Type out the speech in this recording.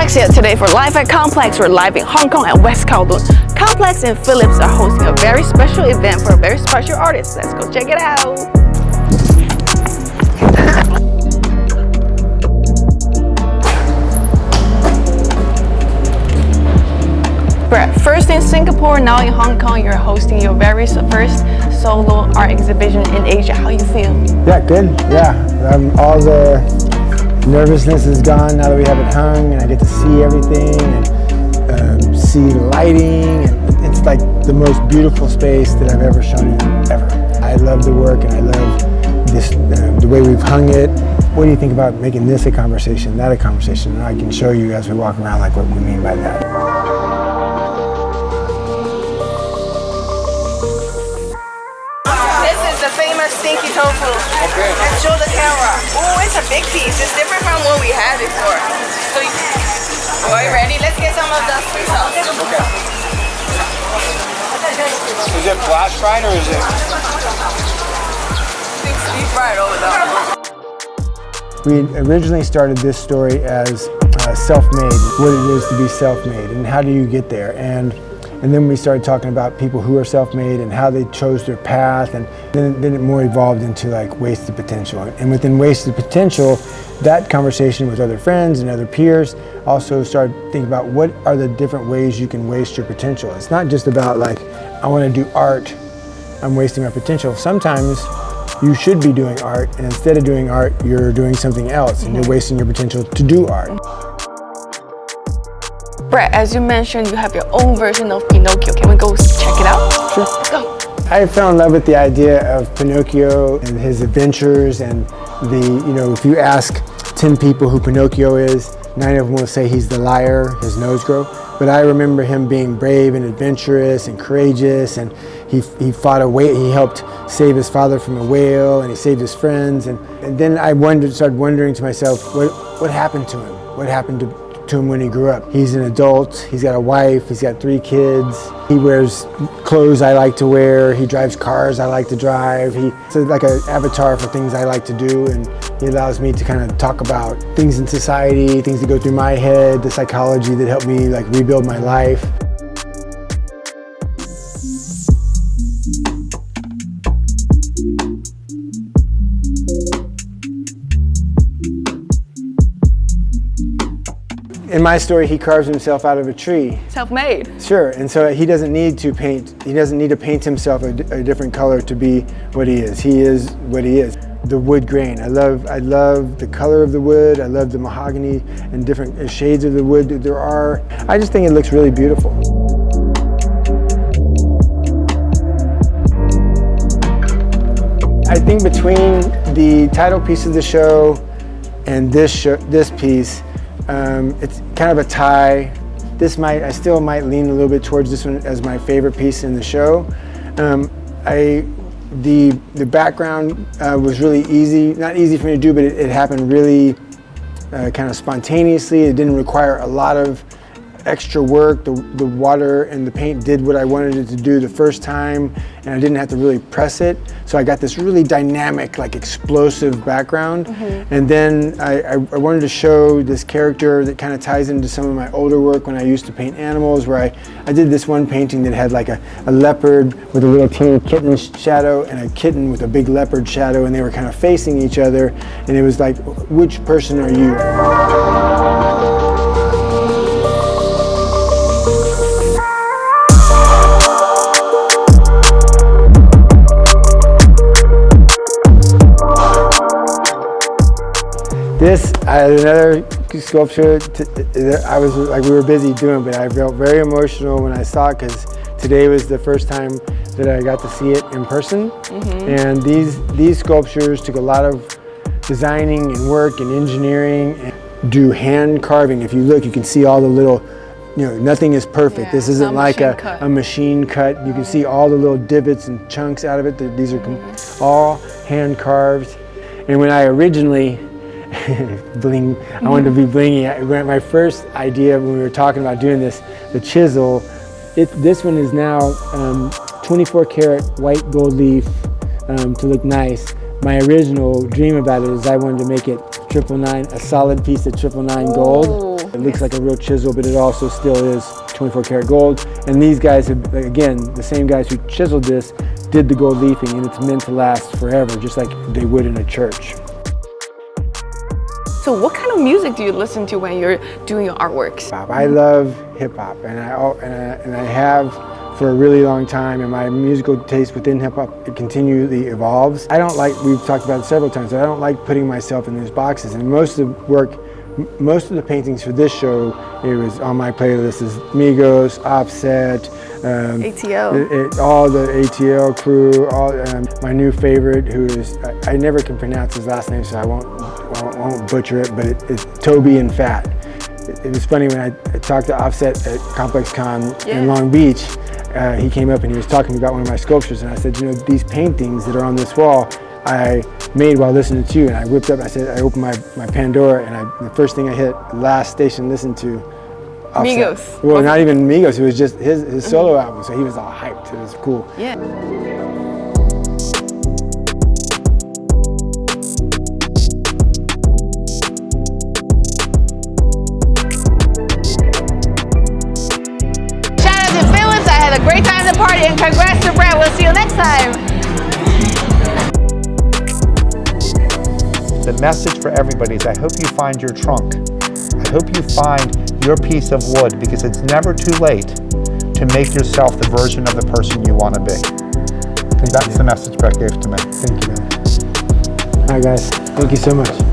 Alexia today for Live at Complex. We're live in Hong Kong at West Kowloon. Complex and Philips are hosting a very special event for a very special artist. Let's go check it out. Brett, first in Singapore, now in Hong Kong, you're hosting your very first solo art exhibition in Asia. How you feel? Yeah, good. Yeah, all the nervousness is gone now that we have it hung, and I get to see everything and see the lighting. And it's like the most beautiful space that I've ever shown it ever. I love the work, and I love this the way we've hung it. What do you think about making this a conversation, that a conversation? And I can show you as we walk around like what we mean by that. Stinky tofu. Okay. And show the camera. Oh, it's a big piece. It's different from what we had before. So, are you ready? Let's get some of the sweet sauce. Okay. Is it flash fried or is it? It's deep fried over there. We originally started this story as self-made, what it is to be self-made, and how do you get there. And then we started talking about people who are self-made and how they chose their path, and then it more evolved into like wasted potential. And within wasted potential, that conversation with other friends and other peers also started thinking about what are the different ways you can waste your potential. It's not just about like, I want to do art, I'm wasting my potential. Sometimes you should be doing art, and instead of doing art, you're doing something else, and you're wasting your potential to do art. Brett, as you mentioned, you have your own version of Pinocchio. Can we go check it out? Sure. Let's go. I fell in love with the idea of Pinocchio and his adventures, and if you ask 10 people who Pinocchio is, 9 of them will say he's the liar, his nose grow. But I remember him being brave and adventurous and courageous, and he fought a whale. He helped save his father from a whale, and he saved his friends. And then I started wondering to myself, what happened to him? What happened to him when he grew up? He's an adult, he's got a wife, he's got 3 kids, he wears clothes I like to wear, he drives cars I like to drive. He's like an avatar for things I like to do, and he allows me to kind of talk about things in society, things that go through my head, the psychology that helped me like rebuild my life. In my story, he carves himself out of a tree. Self-made. Sure, and so he doesn't need to paint. He doesn't need to paint himself a different color to be what he is. He is what he is. The wood grain. I love the color of the wood. I love the mahogany and different shades of the wood that there are. I just think it looks really beautiful. I think between the title piece of the show and this piece, it's kind of a tie. I still might lean a little bit towards this one as my favorite piece in the show. The background was really easy, not easy for me to do, but it happened really kind of spontaneously. It didn't require a lot of extra work. The water and the paint did what I wanted it to do the first time, and I didn't have to really press it. So I got this really dynamic, like explosive background. And then I wanted to show this character that kind of ties into some of my older work when I used to paint animals, where I did this one painting that had like a leopard with a little teeny kitten shadow and a kitten with a big leopard shadow, and they were kind of facing each other, and it was like, which person are you? This, another sculpture, I was like, we were busy doing, but I felt very emotional when I saw it, because today was the first time that I got to see it in person. And these sculptures took a lot of designing and work and engineering, and do hand carving. If you look, you can see all the little, nothing is perfect. Yeah, this isn't like a machine cut. You can see all the little divots and chunks out of it. These are all hand carved. And when I originally, I wanted to be blingy. My first idea when we were talking about doing this, the chisel, this one is now 24 karat white gold leaf to look nice. My original dream about it is I wanted to make it 999, a solid piece of 999 gold. It looks like a real chisel, but it also still is 24 karat gold. And these guys, again, the same guys who chiseled this, did the gold leafing, and it's meant to last forever, just like they would in a church. So what kind of music do you listen to when you're doing your artworks? I love hip hop, and I have for a really long time, and my musical taste within hip hop, it continually evolves. I don't like, we've talked about it several times, I don't like putting myself in these boxes, and most of the paintings for this show, it was on my playlist is Migos, Offset, ATL. All the ATL crew, my new favorite, who is, I never can pronounce his last name, so I won't butcher it, but it's Toby and Fat. It was funny when I talked to Offset at Complex Con in Long Beach. He came up and he was talking about one of my sculptures, and I said, you know, these paintings that are on this wall, I made while listening to you. And I whipped up, I opened my Pandora, and the first thing I hit, last station listened to, Offset. Migos. Well, not even Migos, it was just his solo album, so he was all hyped, it was cool. Yeah. A great time at the party, and congrats to Brett. We'll see you next time. The message for everybody is I hope you find your trunk. I hope you find your piece of wood, because it's never too late to make yourself the version of the person you want to be. That's the message Brett gave to me. Thank you, man. All right, guys. Thank you so much.